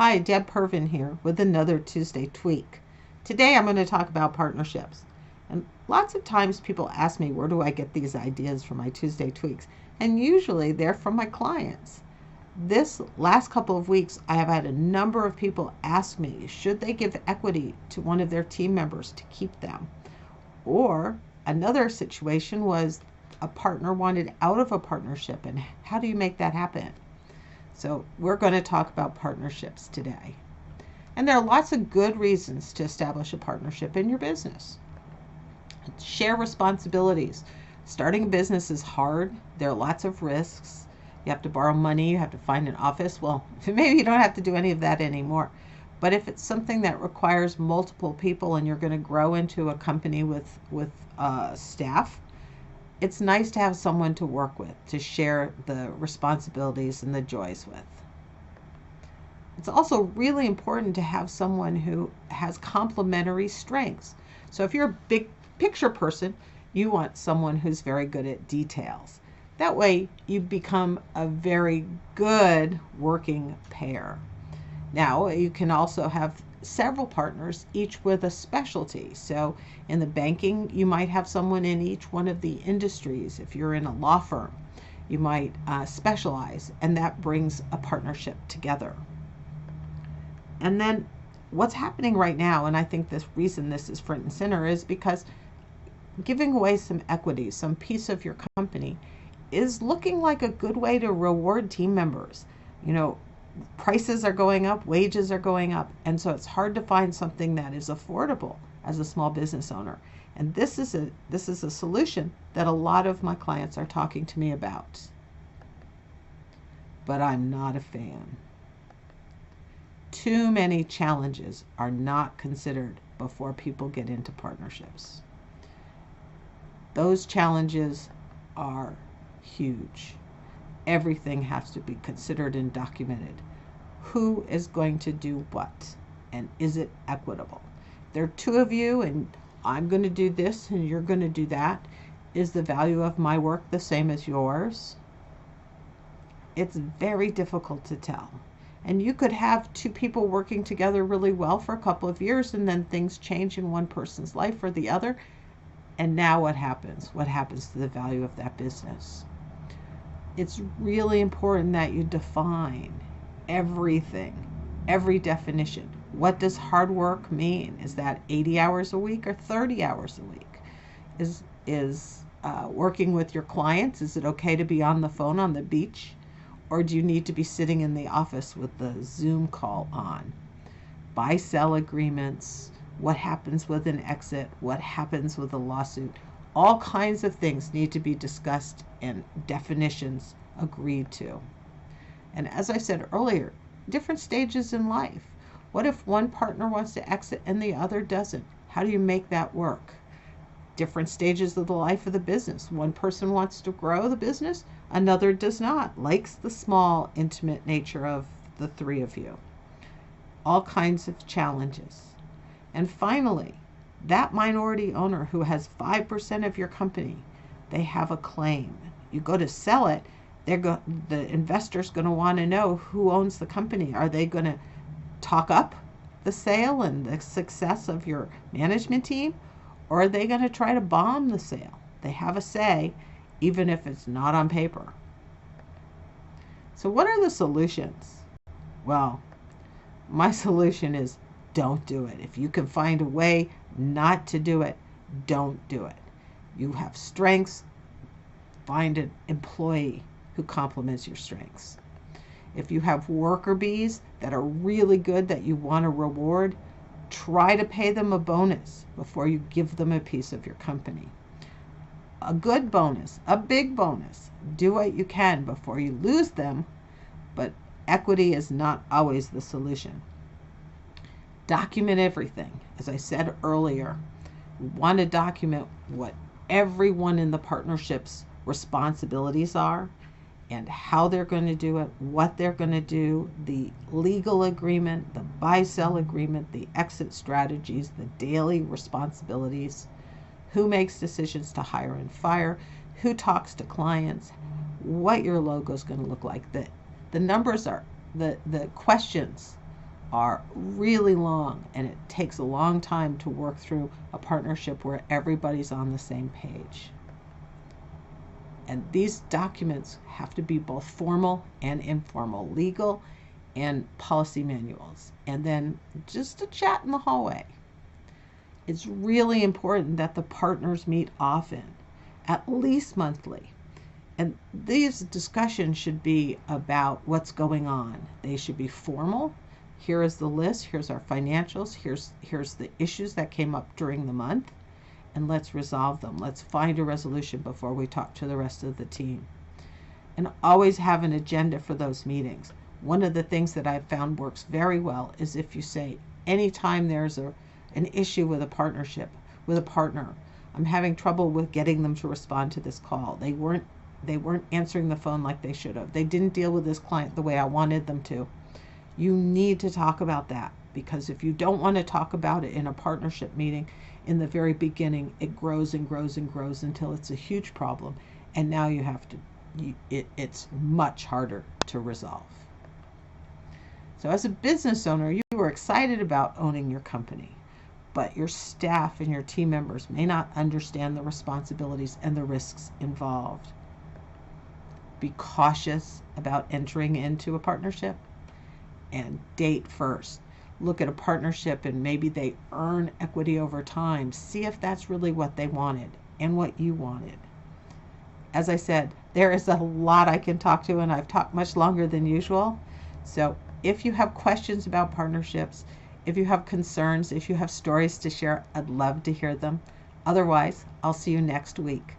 Hi, Deb Pervin here with another Tuesday Tweak. Today I'm going to talk about partnerships. And lots of times people ask me, where do I get these ideas for my Tuesday Tweaks? And usually they're from my clients. This last couple of weeks, I have had a number of people ask me, should they give equity to one of their team members to keep them? Or another situation was a partner wanted out of a partnership, and how do you make that happen? So we're going to talk about partnerships today. And there are lots of good reasons to establish a partnership in your business. Share responsibilities. Starting a business is hard. There are lots of risks. You have to borrow money. You have to find an office. Well, maybe you don't have to do any of that anymore. But if it's something that requires multiple people and you're going to grow into a company with staff, it's nice to have someone to work with, to share the responsibilities and the joys with. It's also really important to have someone who has complementary strengths. So if you're a big picture person, you want someone who's very good at details. That way you become a very good working pair. Now, you can also have several partners, each with a specialty. So in the banking, you might have someone in each one of the industries. If you're in a law firm, you might specialize, and that brings a partnership together. And then what's happening right now, and I think this reason this is front and center, is because giving away some equity, some piece of your company, is looking like a good way to reward team members. Prices are going up, wages are going up, and so it's hard to find something that is affordable as a small business owner. And this is a solution that a lot of my clients are talking to me about. But I'm not a fan. Too many challenges are not considered before people get into partnerships. Those challenges are huge. Everything has to be considered and documented. Who is going to do what? And is it equitable? There are two of you, and I'm going to do this and you're going to do that. Is the value of my work the same as yours? It's very difficult to tell. And you could have two people working together really well for a couple of years, and then things change in one person's life or the other. And now what happens? What happens to the value of that business? It's really important that you define everything, every definition. What does hard work mean? Is that 80 hours a week or 30 hours a week? Is working with your clients, is it okay to be on the phone on the beach? Or do you need to be sitting in the office with the Zoom call on? Buy-sell agreements, what happens with an exit, what happens with a lawsuit? All kinds of things need to be discussed and definitions agreed to. And as I said earlier, different stages in life. What if one partner wants to exit and the other doesn't? How do you make that work? Different stages of the life of the business. One person wants to grow the business, another does not, likes the small, intimate nature of the three of you. All kinds of challenges. And finally, that minority owner who has 5% of your company, they have a claim. You go to sell it, the investor's going to want to know who owns the company. Are they going to talk up the sale and the success of your management team? Or are they going to try to bomb the sale? They have a say, even if it's not on paper. So what are the solutions? Well, my solution is don't do it. If you can find a way not to do it, don't do it. You have strengths, find an employee who complements your strengths. If you have worker bees that are really good that you want to reward, try to pay them a bonus before you give them a piece of your company. A good bonus, a big bonus. Do what you can before you lose them, but equity is not always the solution. Document everything. As I said earlier, we want to document what everyone in the partnership's responsibilities are and how they're going to do it, what they're going to do, the legal agreement, the buy-sell agreement, the exit strategies, the daily responsibilities, who makes decisions to hire and fire, who talks to clients, what your logo is going to look like. The numbers are, the questions are really long, and it takes a long time to work through a partnership where everybody's on the same page. And these documents have to be both formal and informal, legal and policy manuals, and then just a chat in the hallway. It's really important that the partners meet often, at least monthly. And these discussions should be about what's going on. They should be formal. Here is the list. Here's our financials. Here's the issues that came up during the month. And let's resolve them. Let's find a resolution before we talk to the rest of the team. And always have an agenda for those meetings. One of the things that I've found works very well is if you say, anytime there's an issue with a partnership, with a partner, I'm having trouble with getting them to respond to this call. They weren't answering the phone like they should have. They didn't deal with this client the way I wanted them to. You need to talk about that, because if you don't want to talk about it in a partnership meeting in the very beginning, it grows and grows and grows until it's a huge problem. And now you have to, it's much harder to resolve. So as a business owner, you are excited about owning your company, but your staff and your team members may not understand the responsibilities and the risks involved. Be cautious about entering into a partnership, and date first. Look at a partnership and maybe they earn equity over time. See if that's really what they wanted and what you wanted. As I said, there is a lot I can talk to, and I've talked much longer than usual. So if you have questions about partnerships, if you have concerns, if you have stories to share, I'd love to hear them. Otherwise, I'll see you next week.